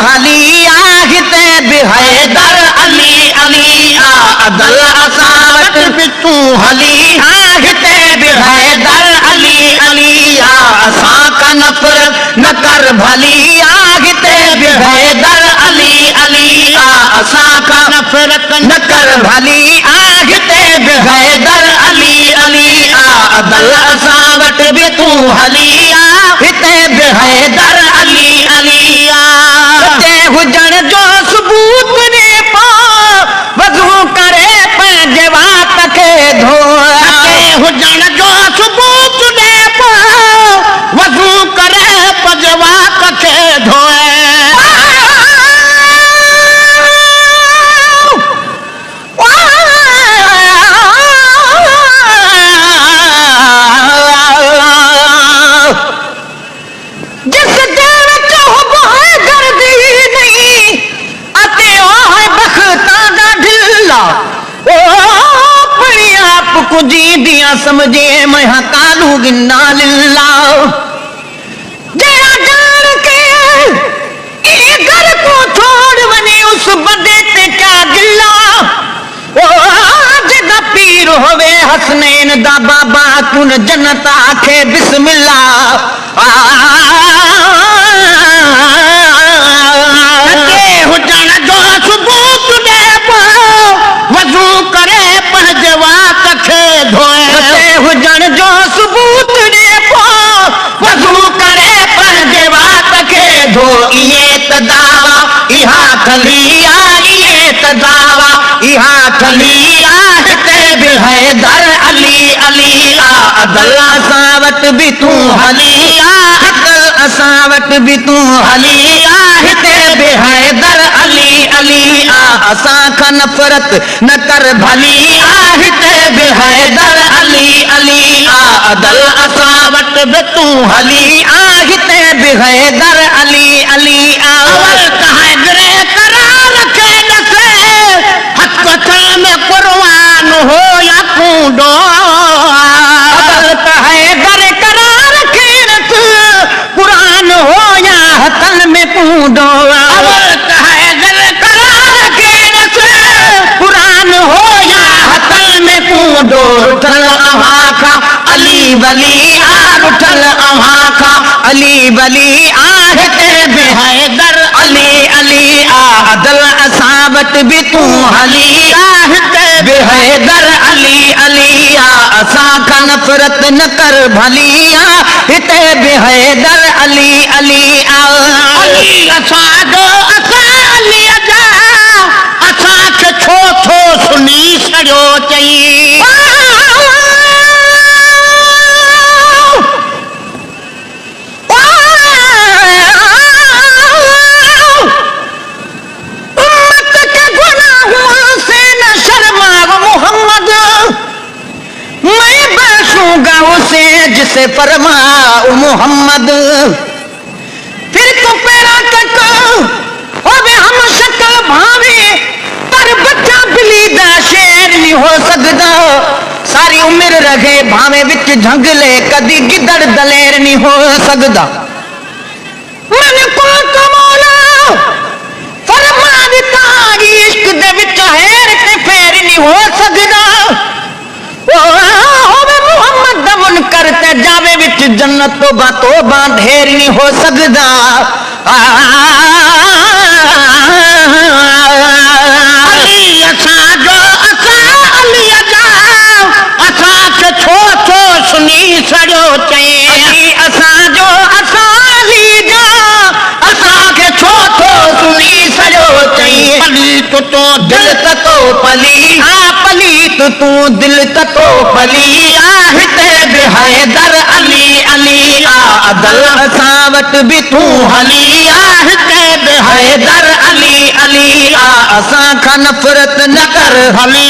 हलिया हिते बि हैदर अली अली अदल असां वटि बि तूं हली हिते बि हैदर अली अली असां का नफ़रत न कर भली हिते बि हैदर अली अली असां का नफ़रत न कर भली हिते बि हैदर अली अली अदल असां वटि बि तूं हली हिते बि हैदर अली अली हुजण जो सबूत ॾे पा वज़ू करे पंहिंजे वात खे धो हुजण जो सबूत ॾे पा वज़ू करे पंहिंजे वात खे धोए जी दिया समझे मैं कालू गिन्ना लिल्ला जरा जान के ये घर को छोड़ बने उस बदे ते क्या गिल्ला ओ जदा पीर होवे हसनैन दा बाबा कुन जन्नत आखे बिस्मिल्ला हुजण जो सबूत दे वज़ू करे पंहिंजे वात खे धोए हुजण जो सबूत ॾे वज़ू करे पंहिंजे वात खे धो इहे त दावा इहा थली इहे त दावा इहा थली हिते बि हैदर अली अली अदल असां वटि बि तूं हली अदल असां वटि बि तूं हली हिते बि हैदर अली अली असां खां नफ़रत न कर भली हिते बि हैदर अली अली अदल असां वटि बि तूं हली हिते बि हैदर अली अली हैदरे करार खे ॾसे हथ में कुर्बान हो या कूंडो हैदर करार खे ॾस कुरान हो या हथनि में कूंडो हैदर करार खे ॾस कुरान हो या हथनि में कूंडो रुठल अव्हां खां अली वली रुठल अव्हां खां अली वली हिते बि हैदर अली अली अदल असां वटि बि तूं हली हिते बि हैदर अली अली असां खां नफ़रत न कर भली हिते बि हैदर अली अली अली असांजो असां अली जा असांखे छो छो सुनी छॾियो चई उसे जिसे फरमा मोहम्मद फिर तो पेड़ा तक होवे हम शक्ल भावे पर बच्चा बिली दा शेर नहीं हो सकता सारी उम्र रखे भावे विच झंगले कदी गिदड़ दलेर नहीं हो सकता मन को कमौला फरमा दिता इश्क दे विच हेर ते फेर नहीं हो सकता करते जावे विच जन्नत तोबा ढेर नहीं हो सकता अली असांजो असां अली जा असांखे छो छो सुनी छॾियो चई असांजो असां अली जा असांखे छो छो सुनी छॾियो चई पलीत तो दिल ततो पली पलीत तूं दिल ततो पली हिते बि हैदर अली अली अदल असां वटि बि तूं हली हिते बि हैदर अली अली असां खां नफ़रत न कर हली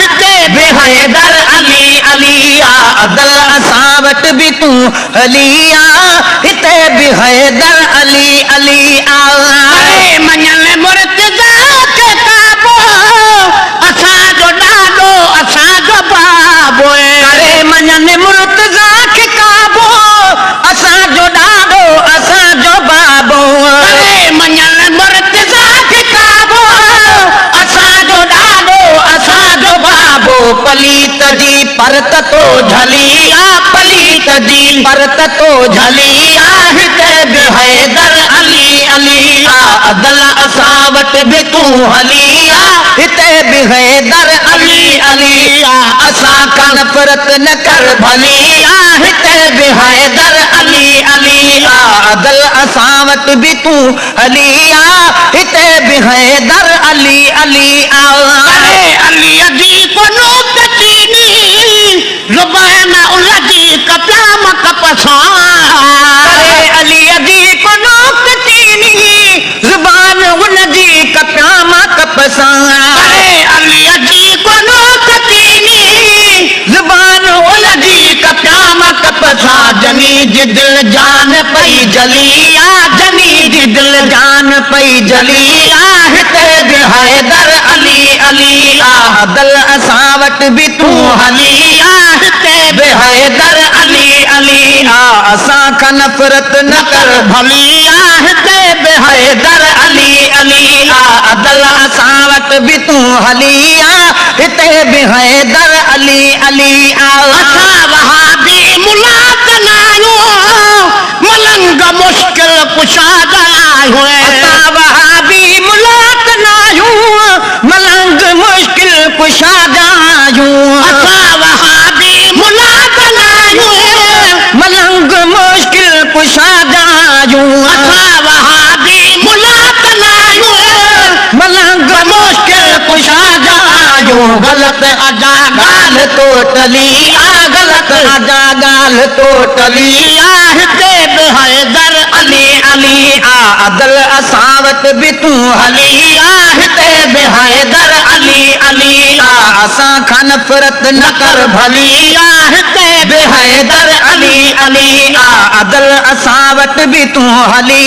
हिते बि हैदर अली अली अदल असां वटि बि तूं हली हिते बि हैदर अली अली मञल मुर्तज़ा खे काबो असांजो ॾाॾो असांजो बाबो करे मञल मुर्तज़ा खे काबो असांजो ॾाॾो असांजो बाबो करे मञल पलीत जी परत तो झली पलीत जी परत तो झली हिते बि हैदर अली अली अदल असां वटि बि तूं हली हिते बि हैदर अली अली असां खां नफ़रत न कर भली हिते बि हैदर अली अली अदल असां वटि बि तूं हली हिते बि हैदर अली अली अली जी कोनो कचीनी ज़ुबान उलझी कप्याम कपसां अली जी कोनो कचीनी ज़ुबान उलझी कप्याम कपसां अली जी कोनो कचीनी ज़ुबान उलझी कप्याम कपसां जनी जी दिल जान पई जली जनी जी दिल जान पई जली हिते बि हैदर अली अली अदल असां वटि बि तूं हली हिते बि हैदर अली अली असां खां नफ़रत न कर भली हिते बि हैदर अली अली अदल असां वटि बि तूं हली हिते बि हैदर अली अली असां वहाबी मुलाक़ न आहियूं मलंग मुश्किल कुशादा आहियूं असां वहाबी मुलाक़ न आहियूं मलंग मुश्किल कुशादा आहियूं असां वहाबी मुलाक़ न आहियूं मलंग मुश्किल कुशादा आहियूं असां वहाबी मुलाक़ न आहियूं मलंग मुश्किल कुशादा आहियूं गलत अजा ॻाल्हि टोटली गलत अजा ॻाल्हि टोटली हिते बि हैदर अली अली अदल असां वटि बि तूं हली हिते बि हैदर अली अली असां खां नफ़रत न कर भली हिते बि हैदर अली अली अदल असां वटि बि तूं हली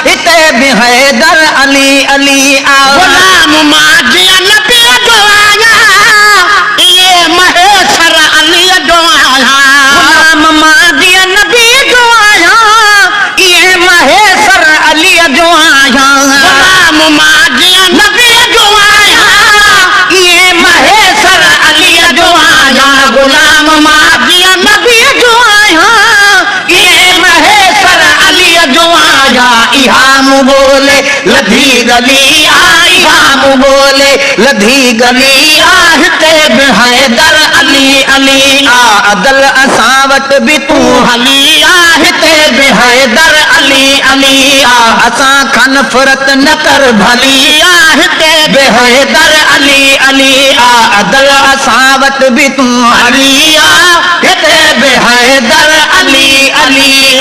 हिते बि हैदर अली अली गुलाम माजी नबी जो आया ये महेशर अली जो आया गुलाम माजी नबी जो आया ये महेशर अली जो आया गुलाम माजी नबी जो आया ये महेशर अली जो आया गुलाम माजी नबी जो आया ये महेशर अली जो आया इहाम बोले लधी गली इहाम बोले लधी गली हिते बि हैदर अली अली अदल असां वटि बि तूं हली हिते बि हैदर अली अली असां खां नफ़रत न कर भली हिते बि हैदर अली अली अदल असां वटि बि तूं हली हिते बि हैदर अली अली